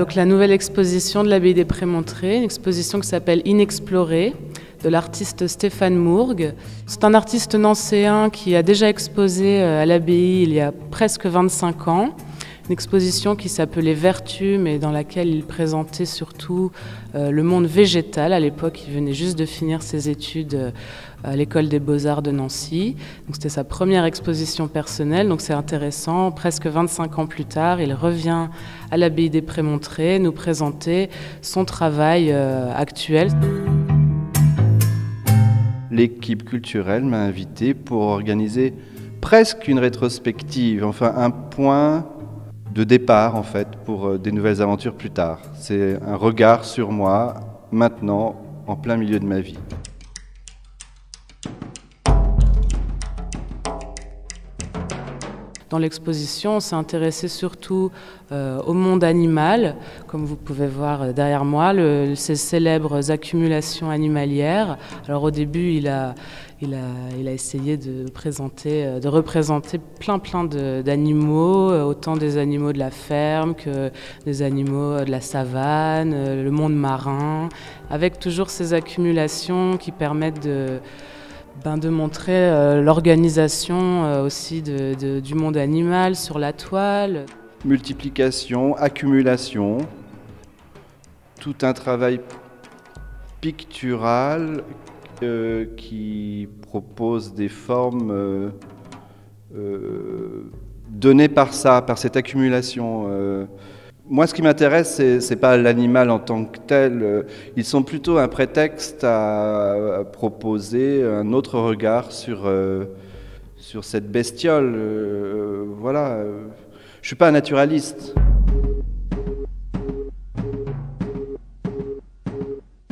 Donc la nouvelle exposition de l'abbaye des Prémontrés, une exposition qui s'appelle Inexplorée, de l'artiste Stéphane Mourgue. C'est un artiste nancéen qui a déjà exposé à l'abbaye il y a presque 25 ans. Une exposition qui s'appelait Vertu, mais dans laquelle il présentait surtout le monde végétal. À l'époque, il venait juste de finir ses études à l'École des Beaux-Arts de Nancy. Donc c'était sa première exposition personnelle, donc c'est intéressant. Presque 25 ans plus tard, il revient à l'abbaye des Prémontrés nous présenter son travail actuel. L'équipe culturelle m'a invité pour organiser presque une rétrospective, enfin un point de départ en fait pour des nouvelles aventures plus tard. C'est un regard sur moi maintenant en plein milieu de ma vie. Dans l'exposition, on s'est intéressé surtout au monde animal, comme vous pouvez voir derrière moi, ces célèbres accumulations animalières. Alors au début, il a essayé de représenter plein d'animaux, autant des animaux de la ferme que des animaux de la savane, le monde marin, avec toujours ces accumulations qui permettent de montrer l'organisation aussi du monde animal sur la toile. Multiplication, accumulation, tout un travail pictural qui propose des formes données par cette accumulation. Moi, ce qui m'intéresse, c'est pas l'animal en tant que tel. Ils sont plutôt un prétexte à proposer un autre regard sur cette bestiole. Voilà. Je suis pas un naturaliste.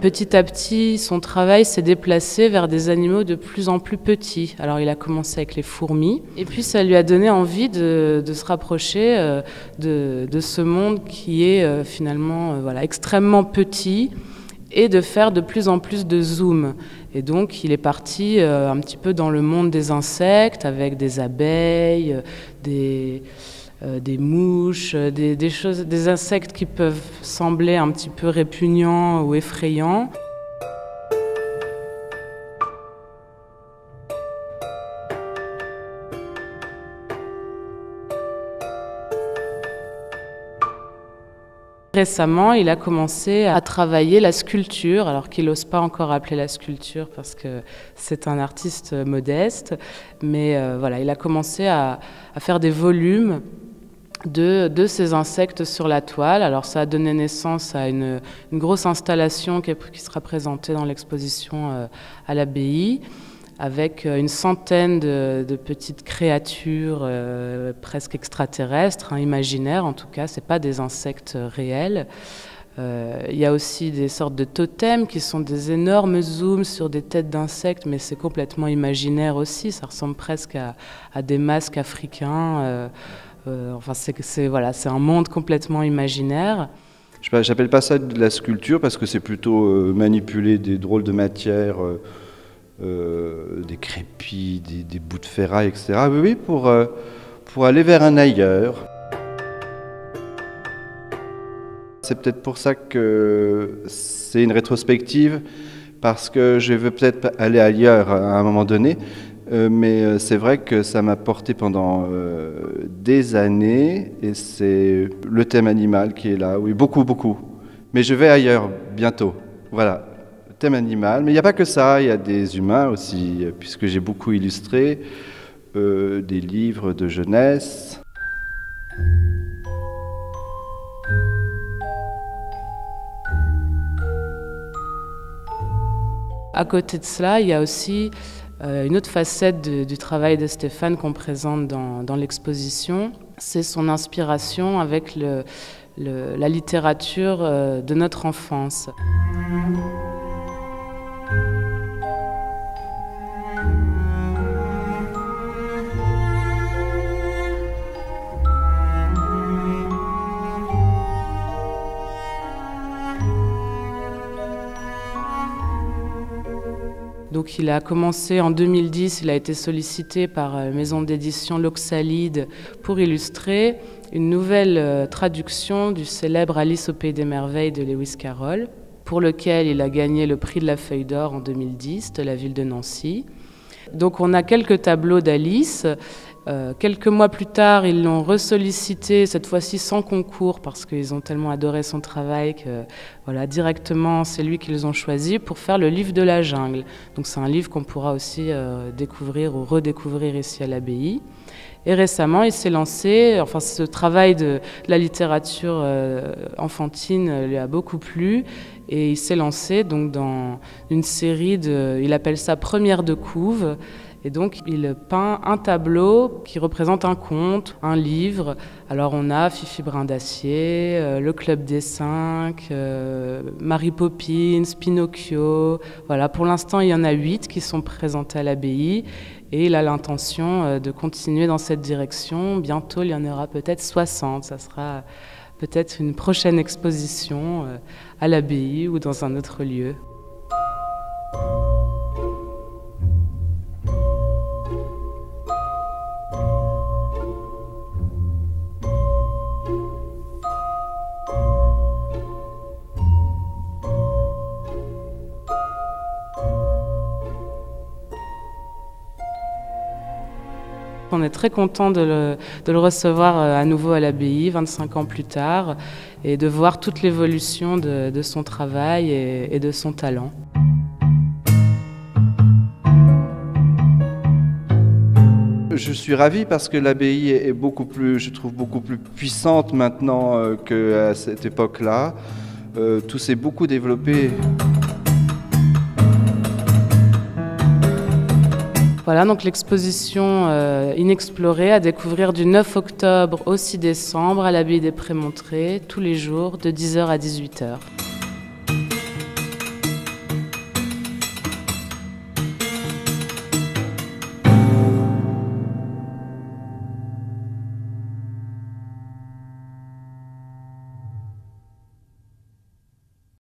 Petit à petit, son travail s'est déplacé vers des animaux de plus en plus petits. Alors il a commencé avec les fourmis, et puis ça lui a donné envie de se rapprocher de ce monde qui est finalement extrêmement petit, et de faire de plus en plus de zoom. Et donc il est parti un petit peu dans le monde des insectes, avec des abeilles, des mouches, des insectes qui peuvent sembler un petit peu répugnants ou effrayants. Récemment, il a commencé à travailler la sculpture, alors qu'il n'ose pas encore appeler la sculpture parce que c'est un artiste modeste, mais il a commencé à faire des volumes de ces insectes sur la toile. Alors ça a donné naissance à une grosse installation qui sera présentée dans l'exposition à l'abbaye, avec une centaine de petites créatures presque extraterrestres, imaginaires en tout cas, ce n'est pas des insectes réels. Il y a aussi des sortes de totems qui sont des énormes zooms sur des têtes d'insectes, mais c'est complètement imaginaire aussi, ça ressemble presque à des masques africains. C'est un monde complètement imaginaire. J'appelle pas ça de la sculpture parce que c'est plutôt manipuler des drôles de matières, des crépis, des bouts de ferraille, etc. Oui, pour aller vers un ailleurs. C'est peut-être pour ça que c'est une rétrospective, parce que je veux peut-être aller ailleurs à un moment donné. Mais c'est vrai que ça m'a porté pendant des années, et c'est le thème animal qui est là, oui, beaucoup. Mais je vais ailleurs bientôt, voilà, le thème animal. Mais il n'y a pas que ça, il y a des humains aussi, puisque j'ai beaucoup illustré des livres de jeunesse. À côté de cela, il y a aussi une autre facette du travail de Stéphane qu'on présente dans l'exposition, c'est son inspiration avec la littérature de notre enfance. Donc il a commencé en 2010, il a été sollicité par la maison d'édition L'Oxalide pour illustrer. une nouvelle traduction du célèbre Alice au Pays des Merveilles de Lewis Carroll, pour lequel il a gagné le prix de la Feuille d'Or en 2010 de la ville de Nancy. Donc on a quelques tableaux d'Alice. Quelques mois plus tard, ils l'ont ressollicité, cette fois-ci sans concours, parce qu'ils ont tellement adoré son travail que voilà, directement, c'est lui qu'ils ont choisi pour faire le livre de la jungle. Donc c'est un livre qu'on pourra aussi découvrir ou redécouvrir ici à l'abbaye. Et récemment, il s'est lancé, enfin ce travail de la littérature enfantine lui a beaucoup plu, et il s'est lancé donc dans une série il appelle ça Première de couve. Et donc, il peint un tableau qui représente un conte, un livre. Alors, on a Fifi Brin d'Acier, Le Club des Cinq, Mary Poppins, Pinocchio. Voilà, pour l'instant, il y en a 8 qui sont présentés à l'abbaye. Et il a l'intention de continuer dans cette direction. Bientôt, il y en aura peut-être 60. Ça sera peut-être une prochaine exposition à l'abbaye ou dans un autre lieu. On est très content de le recevoir à nouveau à l'abbaye, 25 ans plus tard, et de voir toute l'évolution de son travail et de son talent. Je suis ravi parce que l'abbaye est beaucoup plus, je trouve, beaucoup plus puissante maintenant qu'à cette époque-là. Tout s'est beaucoup développé. Voilà, donc l'exposition Inexplorée à découvrir du 9 octobre au 6 décembre à l'abbaye des Prémontrés, tous les jours de 10h à 18h.